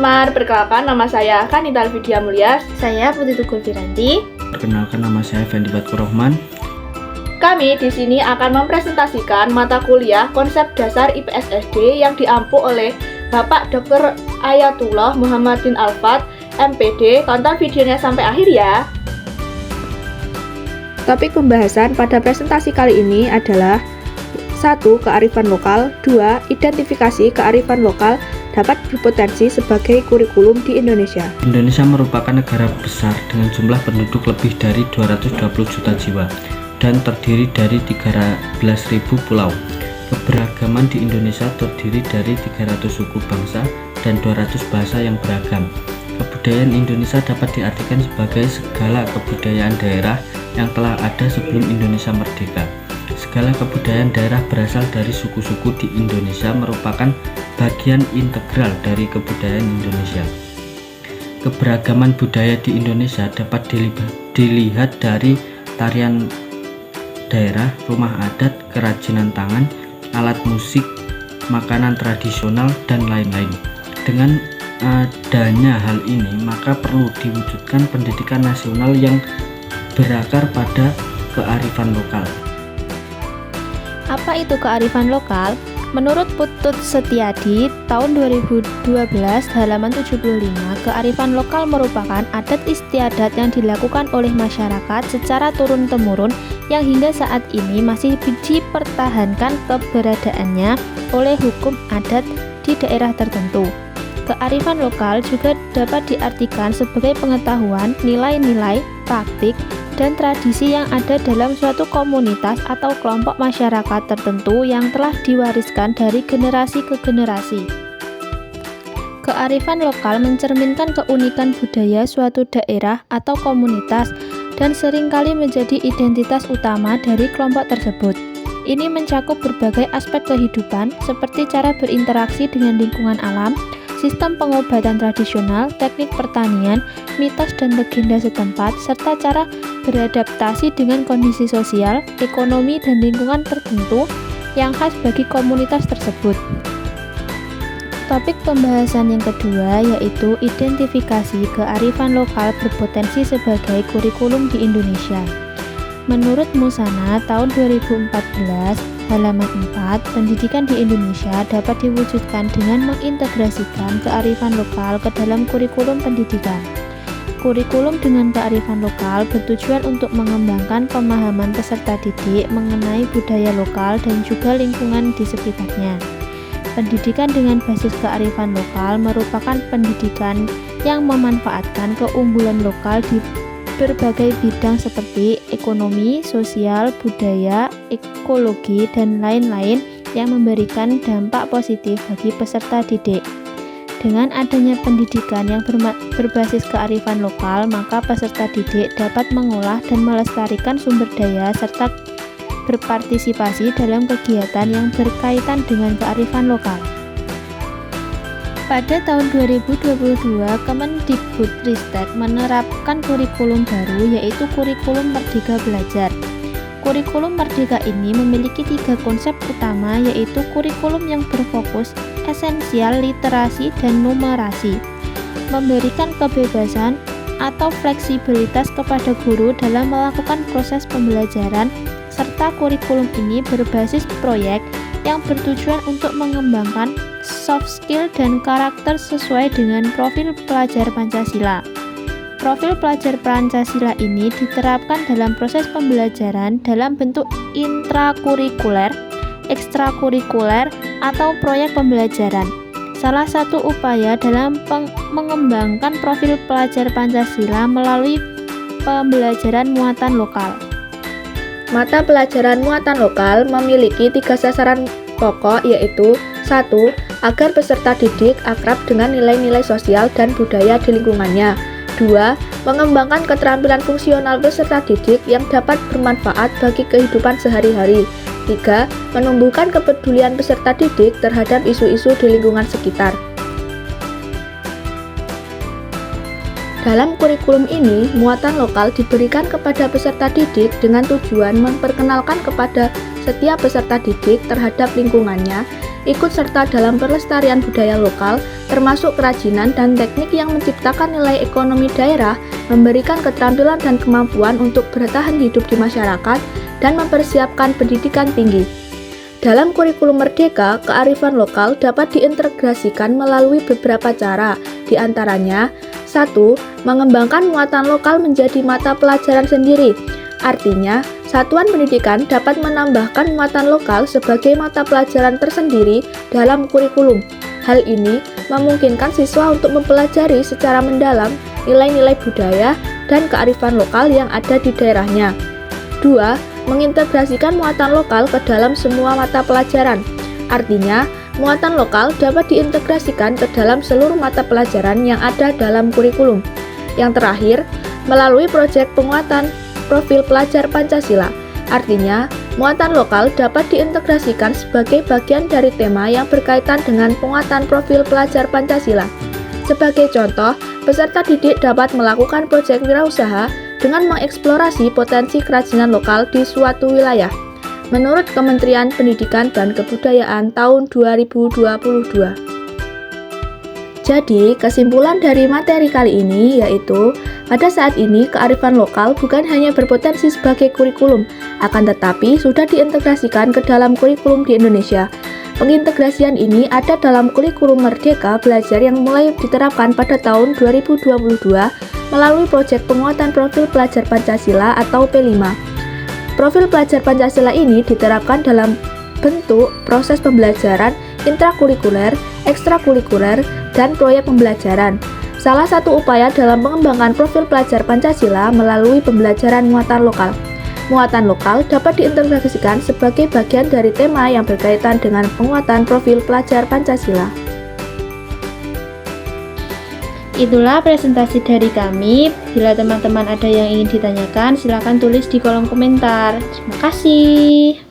teman-teman, perkenalkan nama saya Kanita Alfidia Mulya. Saya Putri Tugul Firanti. Perkenalkan nama saya Fendi Batkur Rohman. Kami di sini akan mempresentasikan mata kuliah konsep dasar IPS SD yang diampu oleh Bapak Dr. Ayatullah Muhammadin Alfat, MPD. Tonton videonya sampai akhir ya. Topik pembahasan pada presentasi kali ini adalah 1. Kearifan lokal. 2. Identifikasi kearifan lokal dapat berpotensi sebagai kurikulum di Indonesia. Indonesia merupakan negara besar dengan jumlah penduduk lebih dari 220 juta jiwa dan terdiri dari 13.000 pulau. Keberagaman di Indonesia terdiri dari 300 suku bangsa dan 200 bahasa yang beragam. Kebudayaan Indonesia dapat diartikan sebagai segala kebudayaan daerah yang telah ada sebelum Indonesia merdeka. Segala kebudayaan daerah berasal dari suku-suku di Indonesia merupakan bagian integral dari kebudayaan Indonesia. Keberagaman budaya di Indonesia dapat dilihat dari tarian daerah, rumah adat, kerajinan tangan, alat musik, makanan tradisional, dan lain-lain. Dengan adanya hal ini, maka perlu diwujudkan pendidikan nasional yang berakar pada kearifan lokal. Apa itu kearifan lokal? Menurut Putut Setiadi, tahun 2012, halaman 75, kearifan lokal merupakan adat istiadat yang dilakukan oleh masyarakat secara turun-temurun yang hingga saat ini masih dipertahankan keberadaannya oleh hukum adat di daerah tertentu. Kearifan lokal juga dapat diartikan sebagai pengetahuan, nilai-nilai, praktik, dan tradisi yang ada dalam suatu komunitas atau kelompok masyarakat tertentu yang telah diwariskan dari generasi ke generasi. Kearifan lokal mencerminkan keunikan budaya suatu daerah atau komunitas dan seringkali menjadi identitas utama dari kelompok tersebut. Ini mencakup berbagai aspek kehidupan seperti cara berinteraksi dengan lingkungan alam, sistem pengobatan tradisional, teknik pertanian, mitos dan legenda setempat, serta cara beradaptasi dengan kondisi sosial, ekonomi, dan lingkungan tertentu yang khas bagi komunitas tersebut. Topik pembahasan yang kedua yaitu identifikasi kearifan lokal berpotensi sebagai kurikulum di Indonesia. Menurut Musana tahun 2014, halaman 4, pendidikan di Indonesia dapat diwujudkan dengan mengintegrasikan kearifan lokal ke dalam kurikulum pendidikan. Kurikulum dengan kearifan lokal bertujuan untuk mengembangkan pemahaman peserta didik mengenai budaya lokal dan juga lingkungan di sekitarnya. Pendidikan dengan basis kearifan lokal merupakan pendidikan yang memanfaatkan keunggulan lokal di berbagai bidang seperti ekonomi, sosial, budaya, ekologi, dan lain-lain yang memberikan dampak positif bagi peserta didik. Dengan adanya pendidikan yang berbasis kearifan lokal, maka peserta didik dapat mengolah dan melestarikan sumber daya serta berpartisipasi dalam kegiatan yang berkaitan dengan kearifan lokal. Pada tahun 2022, Kemendikbudristek menerapkan kurikulum baru yaitu kurikulum Merdeka Belajar. Kurikulum Merdeka ini memiliki 3 konsep utama yaitu kurikulum yang berfokus esensial literasi dan numerasi, memberikan kebebasan atau fleksibilitas kepada guru dalam melakukan proses pembelajaran, serta kurikulum ini berbasis proyek yang bertujuan untuk mengembangkan soft skill dan karakter sesuai dengan profil pelajar Pancasila. Profil pelajar Pancasila ini diterapkan dalam proses pembelajaran dalam bentuk intrakurikuler, ekstrakurikuler, atau proyek pembelajaran. Salah satu upaya dalam mengembangkan profil pelajar Pancasila melalui pembelajaran muatan lokal. Mata pelajaran muatan lokal memiliki 3 sasaran pokok yaitu 1. Agar peserta didik akrab dengan nilai-nilai sosial dan budaya di lingkungannya. 2. Mengembangkan keterampilan fungsional peserta didik yang dapat bermanfaat bagi kehidupan sehari-hari. 3. Menumbuhkan kepedulian peserta didik terhadap isu-isu di lingkungan sekitar. Dalam kurikulum ini, muatan lokal diberikan kepada peserta didik dengan tujuan memperkenalkan kepada setiap peserta didik terhadap lingkungannya, ikut serta dalam pelestarian budaya lokal, termasuk kerajinan dan teknik yang menciptakan nilai ekonomi daerah, memberikan keterampilan dan kemampuan untuk bertahan hidup di masyarakat, dan mempersiapkan pendidikan tinggi. Dalam kurikulum Merdeka, kearifan lokal dapat diintegrasikan melalui beberapa cara, di antaranya 1. Mengembangkan muatan lokal menjadi mata pelajaran sendiri. Artinya, satuan pendidikan dapat menambahkan muatan lokal sebagai mata pelajaran tersendiri dalam kurikulum. Hal ini memungkinkan siswa untuk mempelajari secara mendalam nilai-nilai budaya dan kearifan lokal yang ada di daerahnya. 2. Mengintegrasikan muatan lokal ke dalam semua mata pelajaran. Artinya, muatan lokal dapat diintegrasikan ke dalam seluruh mata pelajaran yang ada dalam kurikulum. Yang terakhir, melalui proyek penguatan profil pelajar Pancasila. Artinya, muatan lokal dapat diintegrasikan sebagai bagian dari tema yang berkaitan dengan penguatan profil pelajar Pancasila. Sebagai contoh, peserta didik dapat melakukan proyek wirausaha dengan mengeksplorasi potensi kerajinan lokal di suatu wilayah. Menurut Kementerian Pendidikan dan Kebudayaan tahun 2022. Jadi, kesimpulan dari materi kali ini yaitu, pada saat ini kearifan lokal bukan hanya berpotensi sebagai kurikulum, akan tetapi sudah diintegrasikan ke dalam kurikulum di Indonesia. Pengintegrasian ini ada dalam kurikulum Merdeka Belajar yang mulai diterapkan pada tahun 2022 melalui proyek penguatan profil pelajar Pancasila atau P5. Profil pelajar Pancasila ini diterapkan dalam bentuk proses pembelajaran intrakurikuler, ekstrakurikuler, dan proyek pembelajaran. Salah satu upaya dalam mengembangkan profil pelajar Pancasila melalui pembelajaran muatan lokal. Muatan lokal dapat diintegrasikan sebagai bagian dari tema yang berkaitan dengan penguatan profil pelajar Pancasila. Itulah presentasi dari kami. Bila teman-teman ada yang ingin ditanyakan, silakan tulis di kolom komentar. Terima kasih.